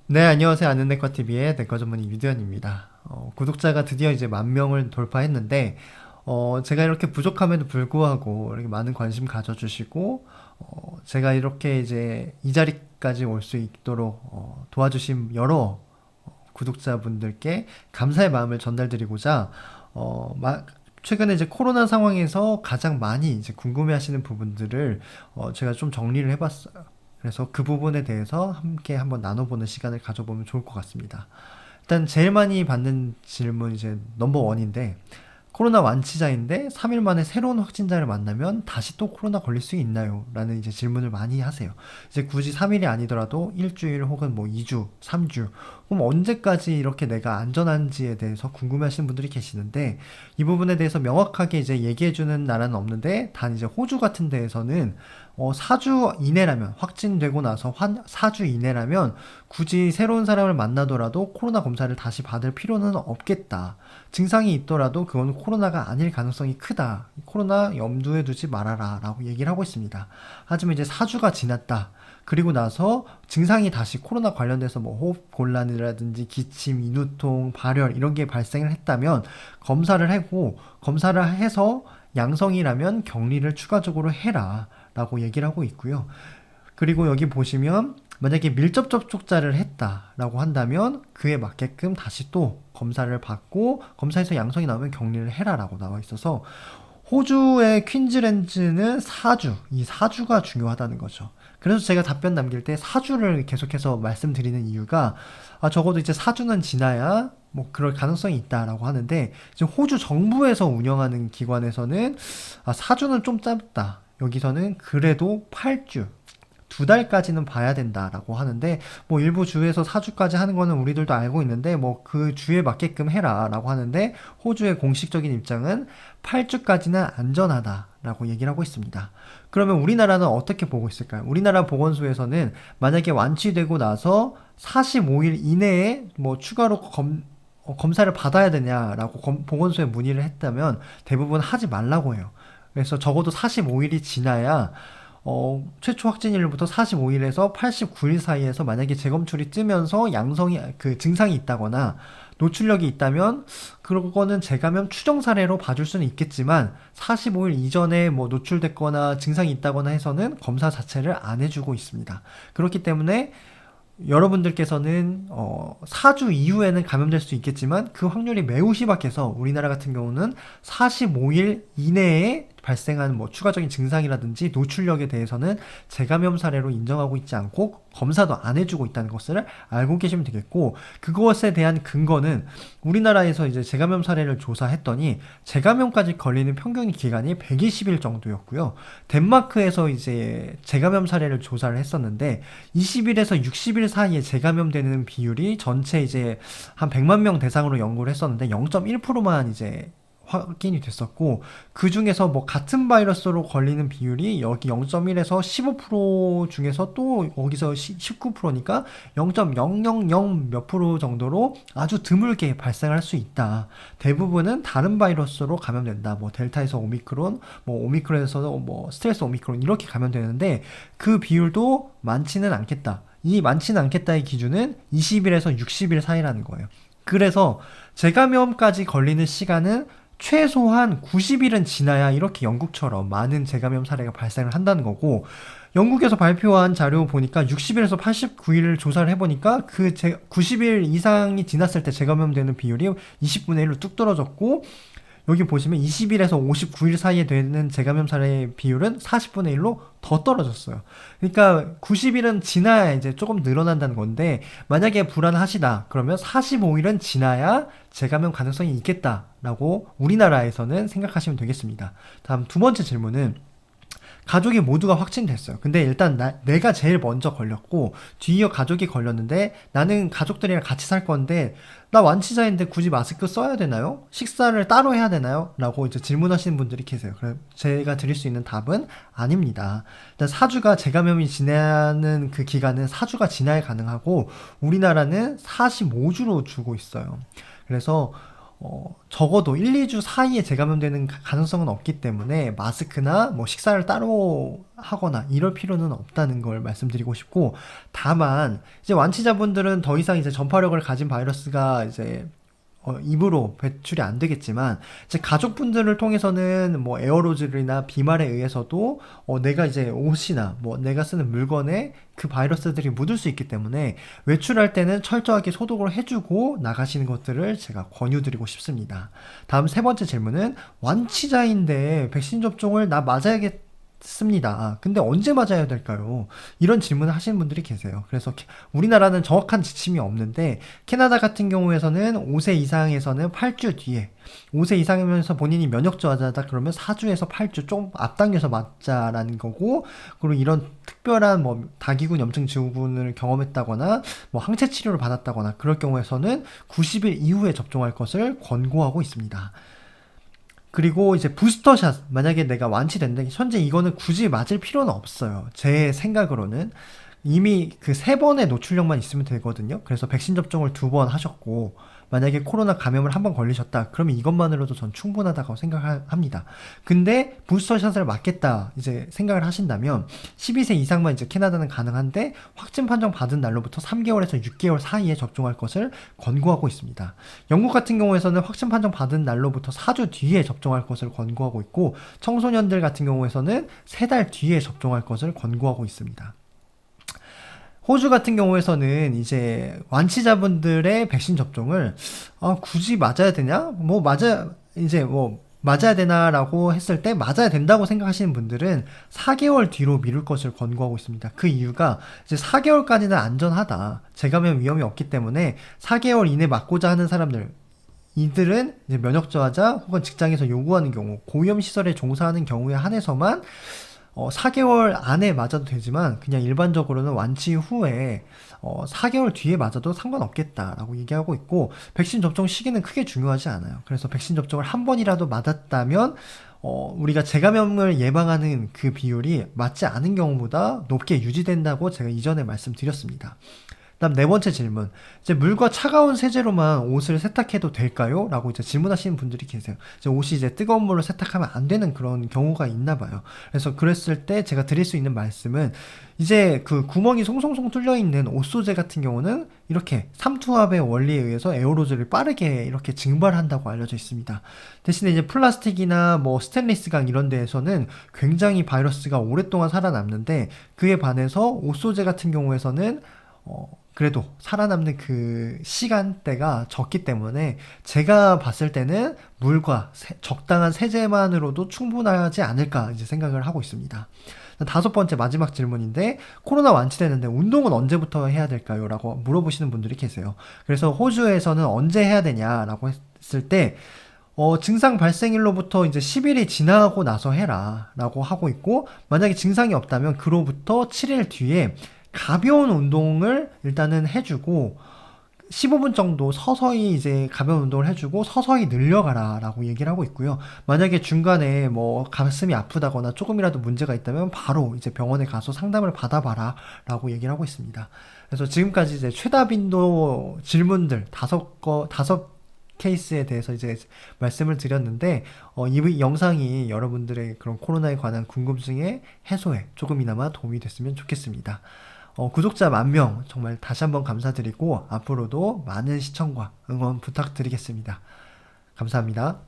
네, 안녕하세요. 아는 내과 TV의 내과 전문의 유대현입니다. 구독자가 드디어 이제 10,000명을 돌파했는데, 제가 이렇게 부족함에도 불구하고 이렇게 많은 관심 가져주시고, 제가 이렇게 이제 이 자리까지 올 수 있도록 도와주신 여러 구독자분들께 감사의 마음을 전달드리고자, 최근에 이제 코로나 상황에서 가장 많이 이제 궁금해하시는 부분들을 제가 좀 정리를 해봤어요. 그래서 그 부분에 대해서 함께 한번 나눠보는 시간을 가져보면 좋을 것 같습니다. 일단 제일 많이 받는 질문 이제 넘버 원인데, 코로나 완치자인데 3일 만에 새로운 확진자를 만나면 다시 또 코로나 걸릴 수 있나요? 라는 이제 질문을 많이 하세요. 이제 굳이 3일이 아니더라도 일주일 혹은 뭐 2주, 3주, 그럼 언제까지 이렇게 내가 안전한지에 대해서 궁금해하시는 분들이 계시는데, 이 부분에 대해서 명확하게 이제 얘기해주는 나라는 없는데, 단 이제 호주 같은 데에서는 4주 이내라면, 확진되고 나서 4주 이내라면 굳이 새로운 사람을 만나더라도 코로나 검사를 다시 받을 필요는 없겠다. 증상이 있더라도 그건 코로나가 아닐 가능성이 크다. 코로나 염두에 두지 말아라. 라고 얘기를 하고 있습니다. 하지만 이제 4주가 지났다. 그리고 나서 증상이 다시 코로나 관련돼서 뭐 호흡 곤란이라든지 기침, 인후통, 발열 이런 게 발생을 했다면 검사를 해서 양성이라면 격리를 추가적으로 해라. 라고 얘기를 하고 있고요. 그리고 여기 보시면 만약에 밀접 접촉자를 했다라고 한다면 그에 맞게끔 다시 또 검사를 받고 검사에서 양성이 나오면 격리를 해라라고 나와 있어서 호주의 퀸즐랜드는 4주, 이 4주가 중요하다는 거죠. 그래서 제가 답변 남길 때 4주를 계속해서 말씀드리는 이유가 적어도 이제 4주는 지나야 뭐 그럴 가능성이 있다라고 하는데 지금 호주 정부에서 운영하는 기관에서는 4주는 좀 짧다. 여기서는 그래도 8주, 2달까지는 봐야 된다라고 하는데 뭐 일부 주에서 4주까지 하는 거는 우리들도 알고 있는데 뭐 그 주에 맞게끔 해라라고 하는데 호주의 공식적인 입장은 8주까지는 안전하다라고 얘기를 하고 있습니다. 그러면 우리나라는 어떻게 보고 있을까요? 우리나라 보건소에서는 만약에 완치되고 나서 45일 이내에 뭐 추가로 검사를 받아야 되냐라고 보건소에 문의를 했다면 대부분 하지 말라고 해요. 그래서 적어도 45일이 지나야 최초 확진일부터 45일에서 89일 사이에서 만약에 재검출이 뜨면서 양성이 그 증상이 있다거나 노출력이 있다면 그거는 재감염 추정 사례로 봐줄 수는 있겠지만 45일 이전에 뭐 노출됐거나 증상이 있다거나 해서는 검사 자체를 안 해주고 있습니다. 그렇기 때문에 여러분들께서는 4주 이후에는 감염될 수 있겠지만 그 확률이 매우 희박해서 우리나라 같은 경우는 45일 이내에 발생한 뭐 추가적인 증상이라든지 노출력에 대해서는 재감염 사례로 인정하고 있지 않고 검사도 안 해주고 있다는 것을 알고 계시면 되겠고, 그것에 대한 근거는 우리나라에서 이제 재감염 사례를 조사했더니 재감염까지 걸리는 평균 기간이 120일 정도였고요. 덴마크에서 이제 재감염 사례를 조사를 했었는데 20일에서 60일 사이에 재감염되는 비율이 전체 이제 한 100만 명 대상으로 연구를 했었는데 0.1%만 이제 확인이 됐었고, 그 중에서 뭐 같은 바이러스로 걸리는 비율이 여기 0.1에서 15% 중에서 또 여기서 19%니까 0.000 몇 프로 정도로 아주 드물게 발생할 수 있다. 대부분은 다른 바이러스로 감염된다. 뭐 델타에서 오미크론, 뭐 오미크론에서 뭐 스텔스 오미크론 이렇게 감염되는데 그 비율도 많지는 않겠다. 이 많지는 않겠다의 기준은 20일에서 60일 사이라는 거예요. 그래서 재감염까지 걸리는 시간은 최소한 90일은 지나야 이렇게 영국처럼 많은 재감염 사례가 발생을 한다는 거고, 영국에서 발표한 자료 보니까 60일에서 89일을 조사를 해보니까 90일 이상이 지났을 때 재감염되는 비율이 20분의 1로 뚝 떨어졌고, 여기 보시면 20일에서 59일 사이에 되는 재감염 사례의 비율은 40분의 1로 더 떨어졌어요. 그러니까 90일은 지나야 이제 조금 늘어난다는 건데, 만약에 불안하시다 그러면 45일은 지나야 재감염 가능성이 있겠다라고 우리나라에서는 생각하시면 되겠습니다. 다음 두 번째 질문은 가족이 모두가 확진됐어요. 근데 일단 내가 제일 먼저 걸렸고 뒤이어 가족이 걸렸는데 나는 가족들이랑 같이 살 건데 나 완치자인데 굳이 마스크 써야 되나요? 식사를 따로 해야 되나요? 라고 이제 질문하시는 분들이 계세요. 그래서 제가 드릴 수 있는 답은 아닙니다. 일단 4주가 재감염이 지나는 그 기간은 4주가 지나야 가능하고 우리나라는 45주로 주고 있어요. 그래서 적어도 1, 2주 사이에 재감염되는 가능성은 없기 때문에 마스크나 뭐 식사를 따로 하거나 이럴 필요는 없다는 걸 말씀드리고 싶고, 다만 이제 완치자분들은 더 이상 이제 전파력을 가진 바이러스가 이제 입으로 배출이 안 되겠지만, 이제 가족분들을 통해서는 뭐 에어로졸이나 비말에 의해서도 내가 이제 옷이나 뭐 내가 쓰는 물건에 그 바이러스들이 묻을 수 있기 때문에 외출할 때는 철저하게 소독을 해주고 나가시는 것들을 제가 권유드리고 싶습니다. 다음 세 번째 질문은, 완치자인데 백신 접종을 나 맞아야겠 습니다. 근데 언제 맞아야 될까요? 이런 질문을 하시는 분들이 계세요. 그래서 우리나라는 정확한 지침이 없는데, 캐나다 같은 경우에서는 5세 이상에서는 8주 뒤에, 5세 이상이면서 본인이 면역 저하자다 그러면 4주에서 8주 좀 앞당겨서 맞자라는 거고, 그리고 이런 특별한 뭐 다기군 염증 증후군을 경험했다거나 뭐 항체 치료를 받았다거나 그럴 경우에서는 90일 이후에 접종할 것을 권고하고 있습니다. 그리고 이제 부스터샷, 만약에 내가 완치된다, 현재 이거는 굳이 맞을 필요는 없어요. 제 생각으로는 이미 그 3번의 노출력만 있으면 되거든요. 그래서 백신 접종을 2번 하셨고, 만약에 코로나 감염을 1번 걸리셨다 그러면 이것만으로도 전 충분하다고 생각합니다. 근데 부스터샷을 맞겠다 이제 생각을 하신다면 12세 이상만 이제 캐나다는 가능한데, 확진 판정 받은 날로부터 3개월에서 6개월 사이에 접종할 것을 권고하고 있습니다. 영국 같은 경우에서는 확진 판정 받은 날로부터 4주 뒤에 접종할 것을 권고하고 있고, 청소년들 같은 경우에서는 3달 뒤에 접종할 것을 권고하고 있습니다. 호주 같은 경우에서는 이제 완치자분들의 백신 접종을 굳이 맞아야 되냐? 뭐 맞아야 되나라고 했을 때, 맞아야 된다고 생각하시는 분들은 4개월 뒤로 미룰 것을 권고하고 있습니다. 그 이유가 이제 4개월까지는 안전하다, 재감염 위험이 없기 때문에 4개월 이내 맞고자 하는 사람들, 이들은 이제 면역 저하자 혹은 직장에서 요구하는 경우, 고위험 시설에 종사하는 경우에 한해서만 4개월 안에 맞아도 되지만, 그냥 일반적으로는 완치 후에 4개월 뒤에 맞아도 상관없겠다라고 얘기하고 있고, 백신 접종 시기는 크게 중요하지 않아요. 그래서 백신 접종을 한 번이라도 맞았다면 우리가 재감염을 예방하는 그 비율이 맞지 않은 경우보다 높게 유지된다고 제가 이전에 말씀드렸습니다. 다음 네 번째 질문. 이제 물과 차가운 세제로만 옷을 세탁해도 될까요? 라고 이제 질문하시는 분들이 계세요. 이제 옷이 이제 뜨거운 물로 세탁하면 안 되는 그런 경우가 있나 봐요. 그래서 그랬을 때 제가 드릴 수 있는 말씀은, 이제 그 구멍이 송송송 뚫려 있는 옷 소재 같은 경우는 이렇게 삼투압의 원리에 의해서 에어로졸을 빠르게 이렇게 증발한다고 알려져 있습니다. 대신에 이제 플라스틱이나 뭐 스테인리스강 이런 데에서는 굉장히 바이러스가 오랫동안 살아남는데, 그에 반해서 옷 소재 같은 경우에서는 그래도 살아남는 그 시간대가 적기 때문에 제가 봤을 때는 물과 적당한 세제만으로도 충분하지 않을까 이제 생각을 하고 있습니다. 다섯 번째 마지막 질문인데, 코로나 완치되는데 운동은 언제부터 해야 될까요? 라고 물어보시는 분들이 계세요. 그래서 호주에서는 언제 해야 되냐라고 했을 때, 증상 발생일로부터 이제 10일이 지나고 나서 해라 라고 하고 있고, 만약에 증상이 없다면 그로부터 7일 뒤에 가벼운 운동을 일단은 해주고, 15분 정도 서서히 이제 가벼운 운동을 해주고 서서히 늘려가라 라고 얘기를 하고 있고요. 만약에 중간에 뭐 가슴이 아프다거나 조금이라도 문제가 있다면 바로 이제 병원에 가서 상담을 받아봐라 라고 얘기를 하고 있습니다. 그래서 지금까지 이제 최다 빈도 질문들 다섯 케이스에 대해서 이제 말씀을 드렸는데, 이 영상이 여러분들의 그런 코로나에 관한 궁금증의 해소에 조금이나마 도움이 됐으면 좋겠습니다. 구독자 10,000명 정말 다시 한번 감사드리고, 앞으로도 많은 시청과 응원 부탁드리겠습니다. 감사합니다.